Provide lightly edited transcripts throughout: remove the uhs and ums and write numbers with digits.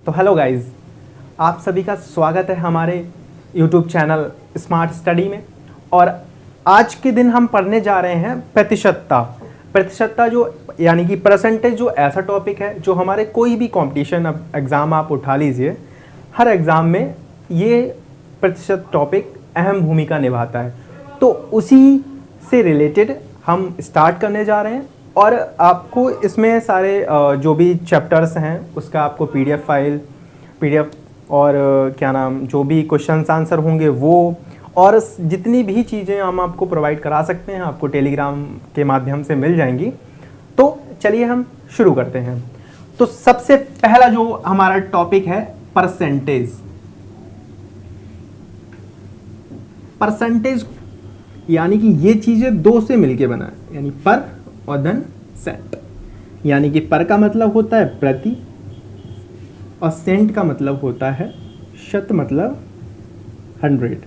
तो hello guys, आप सभी का स्वागत है हमारे यूट्यूब चैनल स्मार्ट स्टडी में। और आज के दिन हम पढ़ने जा रहे हैं प्रतिशतता जो यानी कि परसेंटेज, जो ऐसा टॉपिक है जो हमारे कोई भी कंपटीशन एग्ज़ाम आप उठा लीजिए, हर एग्ज़ाम में ये प्रतिशत टॉपिक अहम भूमिका निभाता है। तो उसी से रिलेटेड हम स्टार्ट करने जा रहे हैं और आपको इसमें सारे जो भी चैप्टर्स हैं उसका आपको पीडीएफ और जो भी क्वेश्चंस आंसर होंगे वो, और जितनी भी चीज़ें हम आपको प्रोवाइड करा सकते हैं आपको टेलीग्राम के माध्यम से मिल जाएंगी। तो चलिए हम शुरू करते हैं। तो सबसे पहला जो हमारा टॉपिक है परसेंटेज यानी कि ये चीज़ें दो से मिलके बना है, यानी पर और देन सेंट। यानी कि पर का मतलब होता है प्रति और सेंट का मतलब होता है शत, मतलब 100।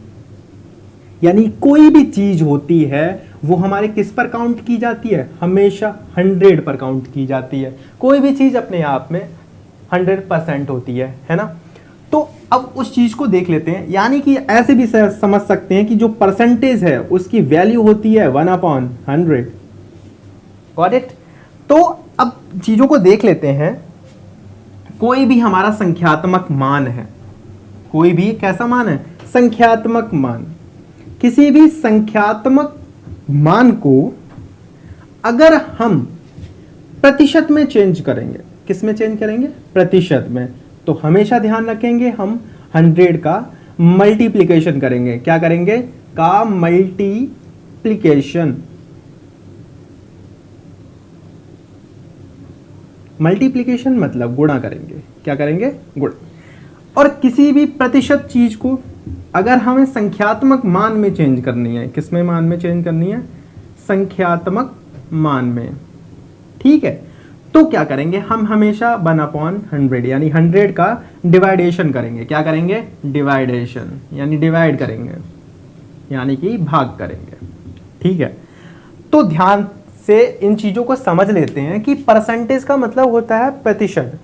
यानी कोई भी चीज होती है वो हमारे किस पर काउंट की जाती है? हमेशा 100 पर काउंट की जाती है। कोई भी चीज अपने आप में 100% होती है ना। तो अब उस चीज को देख लेते हैं। यानी कि ऐसे भी समझ सकते हैं कि जो परसेंटेज है उसकी वैल्यू होती है 1/100। Got it? तो अब चीजों को देख लेते हैं। कोई भी हमारा संख्यात्मक मान है, कोई भी कैसा मान है? संख्यात्मक मान। किसी भी संख्यात्मक मान को अगर हम प्रतिशत में चेंज करेंगे, किस में चेंज करेंगे? प्रतिशत में। तो हमेशा ध्यान रखेंगे हम 100 का मल्टीप्लिकेशन करेंगे। क्या करेंगे? का मल्टीप्लिकेशन मतलब गुणा करेंगे। क्या करेंगे? गुणा। और किसी भी प्रतिशत चीज को अगर हमें संख्यात्मक मान में चेंज करनी है, किस में मान में चेंज करनी है? संख्यात्मक मान में। ठीक है, तो क्या करेंगे? हम हमेशा 1/100 यानी 100 का डिवाइडेशन करेंगे। क्या करेंगे? डिवाइडेशन, यानी डिवाइड करेंगे, यानी कि भाग करेंगे। ठीक है, तो ध्यान से इन चीजों को समझ लेते हैं कि परसेंटेज का मतलब होता है प्रतिशत,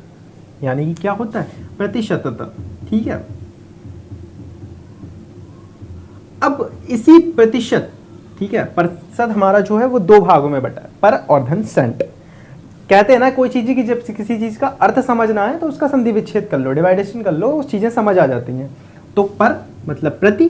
यानी कि क्या होता है? प्रतिशतता। ठीक है, अब इसी प्रतिशत, ठीक है, प्रतिशत हमारा जो है वो दो भागों में बटा है, पर और धन सेंट। कहते हैं ना, कोई चीज की जब किसी चीज का अर्थ समझना है तो उसका संधि विच्छेद कर लो, डिवाइडेशन कर लो, उस चीजें समझ आ जाती हैं। तो पर मतलब प्रति,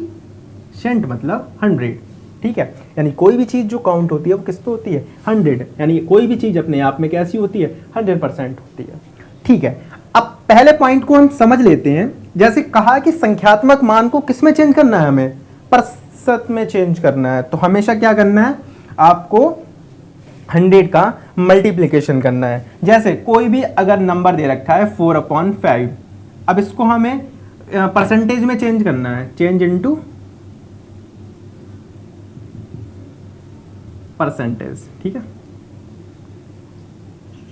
सेंट मतलब 100। ठीक है, यानी कोई भी चीज जो काउंट होती है वो किस पे होती है? 100। यानी कोई भी चीज अपने आप में कैसी होती है? 100% होती है। ठीक है, अब पहले पॉइंट को हम समझ लेते हैं। जैसे कहा कि संख्यात्मक मान को किस में चेंज करना है? हमें प्रतिशत में चेंज करना है। तो हमेशा क्या करना है? आपको 100 का मल्टीप्लिकेशन करना है। जैसे कोई भी अगर नंबर दे रखा है 4/5, अब इसको हमें परसेंटेज में चेंज करना है, चेंज इनटू परसेंटेज। ठीक है,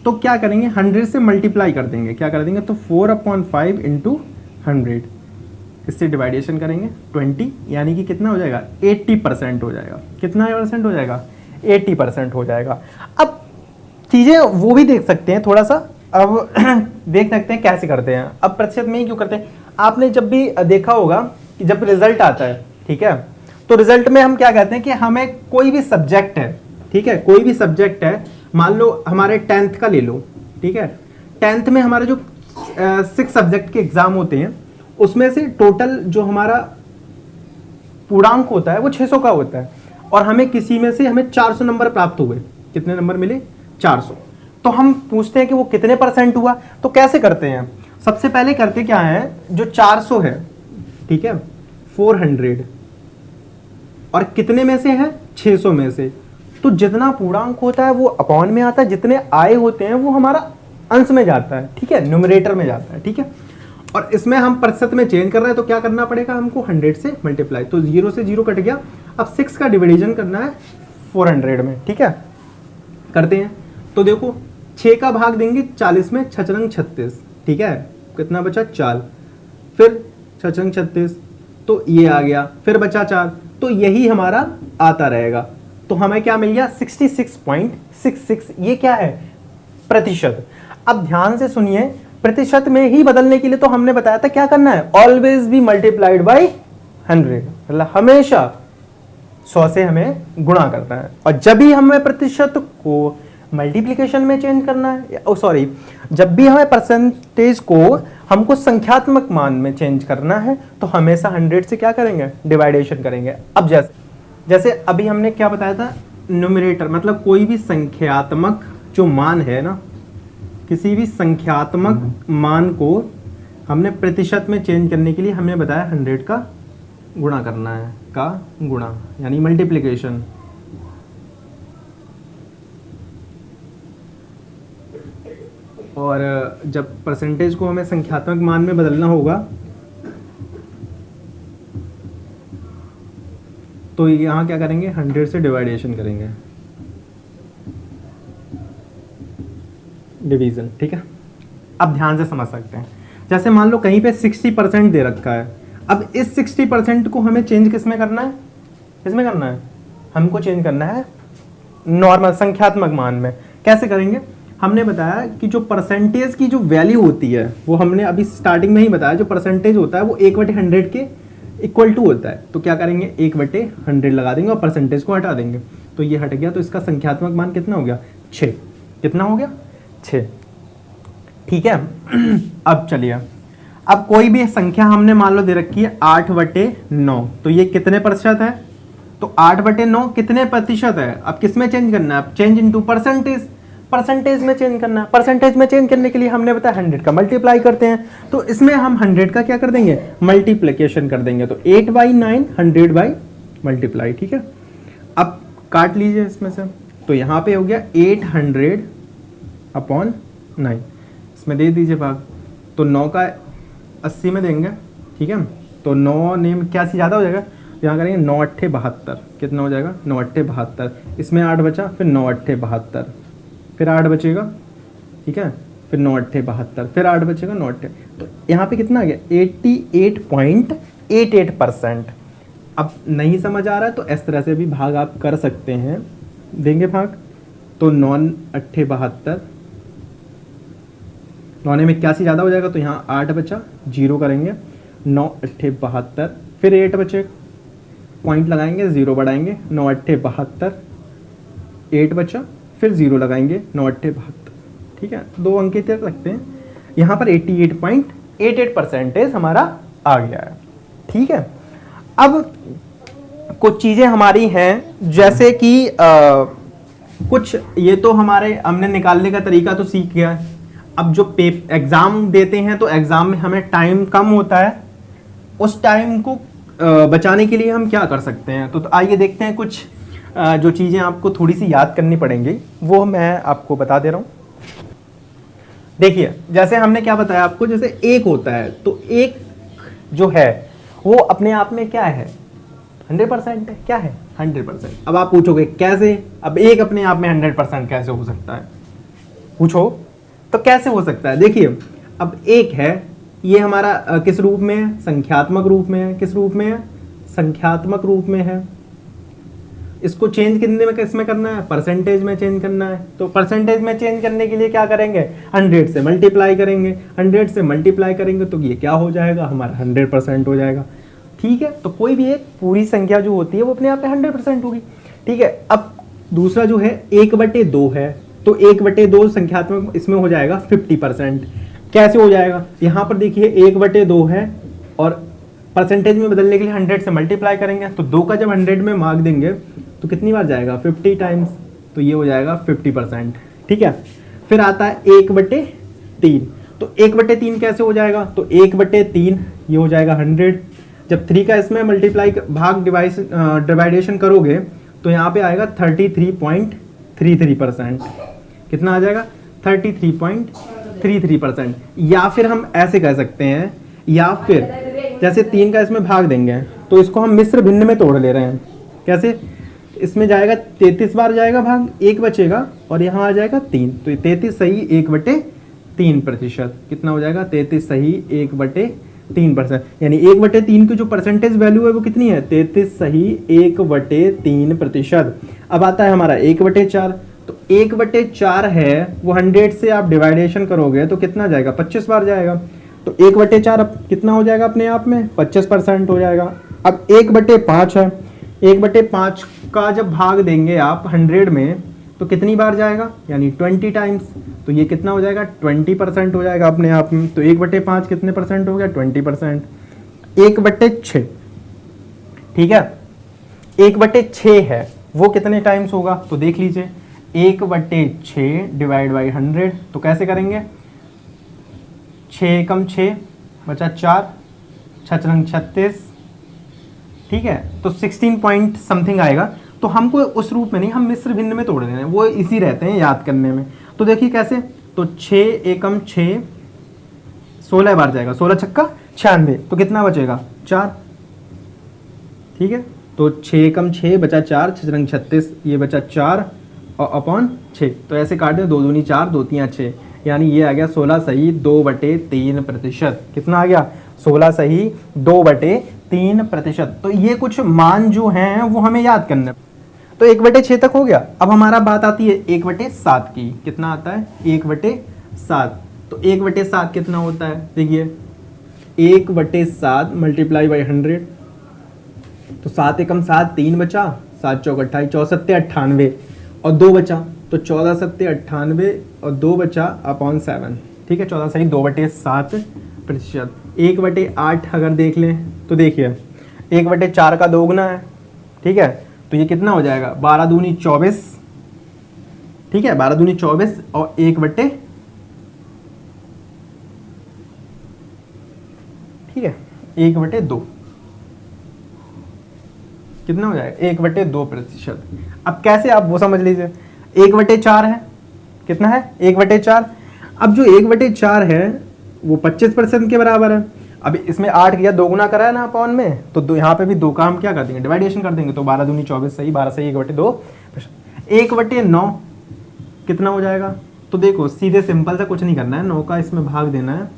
तो क्या करेंगे? 100 से मल्टीप्लाई कर देंगे। क्या कर देंगे? तो 4/5 इंटू 100, इससे डिवाइडेशन करेंगे 20, यानी कि कितना हो जाएगा? 80% हो जाएगा। कितना परसेंट हो जाएगा? 80% हो जाएगा। अब चीजें वो भी देख सकते हैं थोड़ा सा। अब देख सकते हैं कैसे करते हैं। अब प्रतिशत में ही क्यों करते हैं? आपने जब भी देखा होगा कि जब रिजल्ट आता है, ठीक है, तो रिजल्ट में हम क्या कहते हैं कि हमें कोई भी सब्जेक्ट है, ठीक है, कोई भी सब्जेक्ट है, मान लो हमारे 10th का ले लो। ठीक है, 10th में हमारे जो 6 सब्जेक्ट के एग्जाम होते हैं उसमें से टोटल जो हमारा पूर्णांक होता है वो 600 का होता है, और हमें किसी में से हमें 400 नंबर प्राप्त हुए। कितने नंबर मिले? 400। तो हम पूछते हैं कि वो कितने परसेंट हुआ। तो कैसे करते हैं? सबसे पहले करते क्या है, जो 400 है, ठीक है, 400 और कितने में से है? 600 में से। तो जितना पूर्णांक होता है वो अपॉन में आता है, जितने आए होते हैं वो हमारा अंश में जाता है। ठीक है, न्यूमरेटर में जाता है। ठीक है, और इसमें हम प्रतिशत में चेंज कर रहे हैं तो क्या करना पड़ेगा हमको? 100 से मल्टीप्लाई। तो 0 से 0 कट गया। अब 6 का डिविजन करना है 400 में। ठीक है, करते हैं। तो देखो 6 का भाग देंगे 40 में, 6×6 = 36। ठीक है, कितना बचा? 4। फिर 6×6 = 36, तो ये आ गया। फिर बचा 4, तो यही हमारा आता रहेगा। तो हमें क्या मिल गया? 66.66। ये क्या है? प्रतिशत। अब ध्यान से सुनिए, प्रतिशत में ही बदलने के लिए तो हमने बताया था क्या करना है, ऑलवेज बी मल्टीप्लाइड बाई 100, मतलब हमेशा 100 से हमें गुणा करना है। और जब भी हमें प्रतिशत को मल्टीप्लिकेशन में चेंज करना है, सॉरी, जब भी हमें परसेंटेज को हमको संख्यात्मक मान में चेंज करना है तो हमेशा 100 से क्या करेंगे, डिवाइडेशन करेंगे। अब जैसे अभी हमने क्या बताया था, न्यूमरेटर मतलब कोई भी संख्यात्मक जो मान है ना, किसी भी संख्यात्मक मान को हमने प्रतिशत में चेंज करने के लिए हमने बताया 100 का गुणा करना है, का गुणा यानी मल्टीप्लिकेशन। और जब परसेंटेज को हमें संख्यात्मक मान में बदलना होगा तो यहाँ क्या करेंगे, 100 से डिवाइडेशन करेंगे, डिवीजन। ठीक है, अब ध्यान से समझ सकते हैं। जैसे मान लो कहीं पे 60% दे रखा है, अब इस 60% को हमें चेंज किसमें करना है, किसमें करना है, हमको चेंज करना है नॉर्मल संख्यात्मक मान में। कैसे करेंगे, हमने बताया कि जो परसेंटेज की जो वैल्यू होती है वो हमने अभी स्टार्टिंग में ही बताया, जो परसेंटेज होता है वो 1/100 के इक्वल टू होता है। तो क्या करेंगे, 1/100 लगा देंगे और परसेंटेज को हटा देंगे, तो ये हट गया, तो इसका संख्यात्मक मान कितना हो गया, 6। कितना हो गया, 6। ठीक है। अब चलिए, अब कोई भी संख्या हमने मान लो दे रखी है 8/9, तो ये कितने प्रतिशत है, तो 8/9 कितने प्रतिशत है। अब किस में चेंज करना है, चेंज इनटू परसेंटेज, परसेंटेज में चेंज करना है। परसेंटेज में चेंज करने के लिए हमने बताया 100 का मल्टीप्लाई करते हैं, तो इसमें हम 100 का क्या कर देंगे, मल्टीप्लिकेशन कर देंगे। तो 8/9 100 बाई मल्टीप्लाई। ठीक है, अब काट लीजिए इसमें से, तो यहाँ पे हो गया 800/9, इसमें दे दीजिए भाग, तो 9 का 80 में देंगे। ठीक है, तो 9 ने क्या सी ज़्यादा हो जाएगा, यहाँ करेंगे 9×8 72, कितना हो जाएगा 9×8 72, इसमें 8 बचा, फिर 9×8 72, फिर 8 बचेगा। ठीक है, फिर 9×8 72, फिर 8 बचेगा 9×8, तो यहाँ पे कितना आ गया 88.88%। अब नहीं समझ आ रहा है तो इस तरह से भी भाग आप कर सकते हैं, देंगे भाग, तो 9×8 72, 9 में 81 ज़्यादा हो जाएगा, तो यहाँ 8 बचा, 0 करेंगे, 9×8 72, फिर 8 बचे, पॉइंट लगाएंगे, 0 बढ़ाएंगे, 9×8 72, 8 बचा, फिर 0 लगाएंगे, 9×8 72। ठीक है, 2 अंक तक रखते हैं, यहाँ पर 88.88% हमारा आ गया है। ठीक है, अब कुछ चीज़ें हमारी हैं, जैसे कि कुछ ये तो हमारे हमने निकालने का तरीका तो सीख गया है। अब जो एग्ज़ाम देते हैं तो एग्ज़ाम में हमें टाइम कम होता है, उस टाइम को बचाने के लिए हम क्या कर सकते हैं, तो आइए देखते हैं। कुछ जो चीज़ें आपको थोड़ी सी याद करनी पड़ेंगी वो मैं आपको बता दे रहा हूँ। देखिए, जैसे हमने क्या बताया आपको, जैसे एक होता है, तो एक जो है वो अपने आप में क्या है, 100% है, क्या है 100%। अब आप पूछोगे कैसे, अब एक अपने आप में 100% कैसे हो सकता है, पूछो तो कैसे हो सकता है। देखिए, अब एक है, ये हमारा किस रूप में है, संख्यात्मक रूप में है। किस रूप में है, संख्यात्मक रूप में है। इसको चेंज करने में किसमें करना है, परसेंटेज में चेंज करना है। तो परसेंटेज में चेंज करने के लिए क्या करेंगे, 100 से मल्टीप्लाई करेंगे, 100 से मल्टीप्लाई करेंगे तो ये क्या हो जाएगा, हमारा 100% हो जाएगा। ठीक है, तो कोई भी एक पूरी संख्या जो होती है वो अपने आप में 100% होगी। ठीक है, अब दूसरा जो है 1/2 है, तो 1/2 संख्यात्मक इसमें हो जाएगा 50%। कैसे हो जाएगा, यहाँ पर देखिए 1/2 है और परसेंटेज में बदलने के लिए 100 से मल्टीप्लाई करेंगे, तो 2 का जब 100 में मार्क देंगे तो कितनी बार जाएगा, 50 टाइम्स, तो ये हो जाएगा 50%। ठीक है, फिर आता है 1/3, तो 1/3 कैसे हो जाएगा, तो 1/3 ये हो जाएगा 100। जब 3 का इसमें मल्टीप्लाई भाग डिवाइडेशन करोगे तो यहाँ पे आएगा 33.33%। कितना आ जाएगा, 33.33%। या फिर हम ऐसे कह सकते हैं, या फिर जैसे 3 का इसमें भाग देंगे तो इसको हम मिश्र भिन्न में तोड़ ले रहे हैं। कैसे, इसमें जाएगा 33 बार जाएगा भाग, 1 बचेगा और यहाँ आ जाएगा 3, तो 33 सही 1/3%। कितना हो जाएगा, 33 सही 1/3%, यानी 1/3 की जो परसेंटेज वैल्यू है वो कितनी है, 33 सही 1/3%। अब आता है हमारा 1/4, तो 1/4 है वो 100 से आप डिवाइडेशन करोगे तो कितना जाएगा, 25 बार जाएगा। तो 1/4 अब कितना हो जाएगा अपने आप में, 25% हो जाएगा। अब 1/5 है, 1/5 का जब भाग देंगे आप 100 में तो कितनी बार जाएगा, यानी 20 टाइम्स। तो ये कितना हो जाएगा, 20% हो जाएगा अपने आप में। तो 1/5 कितने परसेंट हो गया, 20%। 1/6, ठीक है, 1/6 है वो कितने टाइम्स होगा, तो देख लीजिए 1/6 डिवाइड बाई 100। तो कैसे करेंगे, 6 कम 6 बचा 4, 6 36, ठीक है, तो 16 पॉइंट समथिंग आएगा। तो हमको उस रूप में नहीं, हम मिश्र भिन्न में तोड़ देना है, वो इसी रहते हैं याद करने में। तो देखिए कैसे, तो 6 एकम 6 16 बार जाएगा, 16 छक्का 96, तो कितना बचेगा 4, ठीक है। तो 6 कम 6 बचा 4, 6 36, ये बचा 4 और अपॉन 6। तो ऐसे काट दें, 2 दूनी 4, 2 3 6, यानी ये आ गया 16 सही 2/3%। कितना आ गया, 16 सही 2/3%। तो ये कुछ मान जो हैं वो हमें याद करना है। तो 1/6 तक हो गया। अब हमारा बात आती है 1/7 की। कितना आता है, 1/7। तो 1/7 कितना होता है, देखिए 1/7 मल्टीप्लाई बाई 100। तो 7 एकम 7, 3 बचा, 7 चौक 28, 4 7 98 और 2 बचा, तो 14 7 98 और 2 बचा अपॉन 7, ठीक है। 14 सही 2/7%। 1/8 अगर देख लें तो देखिए 1/4 का 2 गुना है, ठीक है। तो ये कितना हो जाएगा, 12 दूनी 24, ठीक है, 12 दूनी 24 और 1/, ठीक है, 1/2 कितना हो जाएगा, 1/2%। अब कैसे, आप वो समझ लीजिए, 1/4 है, कितना है 1/4। अब जो 1/4 है वो 25% के बराबर है। अब इसमें 8 किया, 2 गुना करा है ना अपॉन में, तो यहाँ पे भी 2 का हम क्या कर देंगे, डिवाइडेशन कर देंगे। तो 12 दूनी 24 सही, 12 सही 1/2। 1/9 कितना हो जाएगा, तो देखो सीधे सिंपल से कुछ नहीं करना है, 9 का इसमें भाग देना है।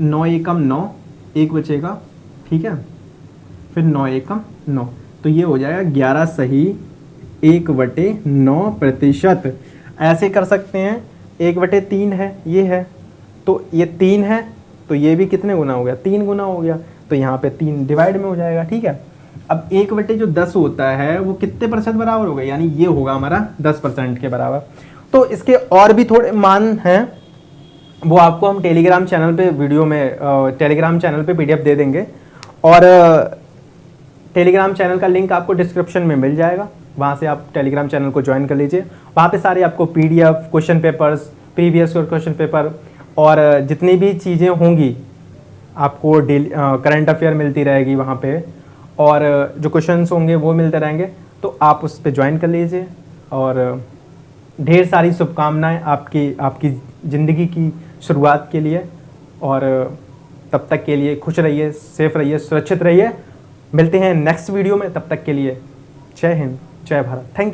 9 एकम 9, 1 बचेगा, ठीक है, फिर 9 एकम 9, तो ये हो जाएगा 11 सही 1/9%। ऐसे कर सकते हैं, 1/3 है, ये है, तो ये 3 है, तो ये भी कितने गुना हो गया, 3 गुना हो गया। तो यहाँ पे 3 डिवाइड में हो जाएगा, ठीक है। अब 1/10 होता है वो कितने परसेंट बराबर होगा, यानी ये होगा हमारा 10% के बराबर। तो इसके और भी थोड़े मान हैं, वो आपको हम टेलीग्राम चैनल पे वीडियो में टेलीग्राम चैनल पे PDF दे देंगे, और टेलीग्राम चैनल का लिंक आपको डिस्क्रिप्शन में मिल जाएगा, वहाँ से आप टेलीग्राम चैनल को ज्वाइन कर लीजिए। वहाँ पे सारे आपको PDF, question papers, previous question paper और जितनी भी चीज़ें होंगी आपको करंट अफेयर मिलती रहेगी वहाँ पे, और जो क्वेश्चंस होंगे वो मिलते रहेंगे। तो आप उस पर ज्वाइन कर लीजिए, और ढेर सारी शुभकामनाएं आपकी ज़िंदगी की शुरुआत के लिए, और तब तक के लिए खुश रहिए, सेफ रहिए, सुरक्षित रहिए। मिलते हैं नेक्स्ट वीडियो में, तब तक के लिए जय हिंद, जय भारत, थैंक यू।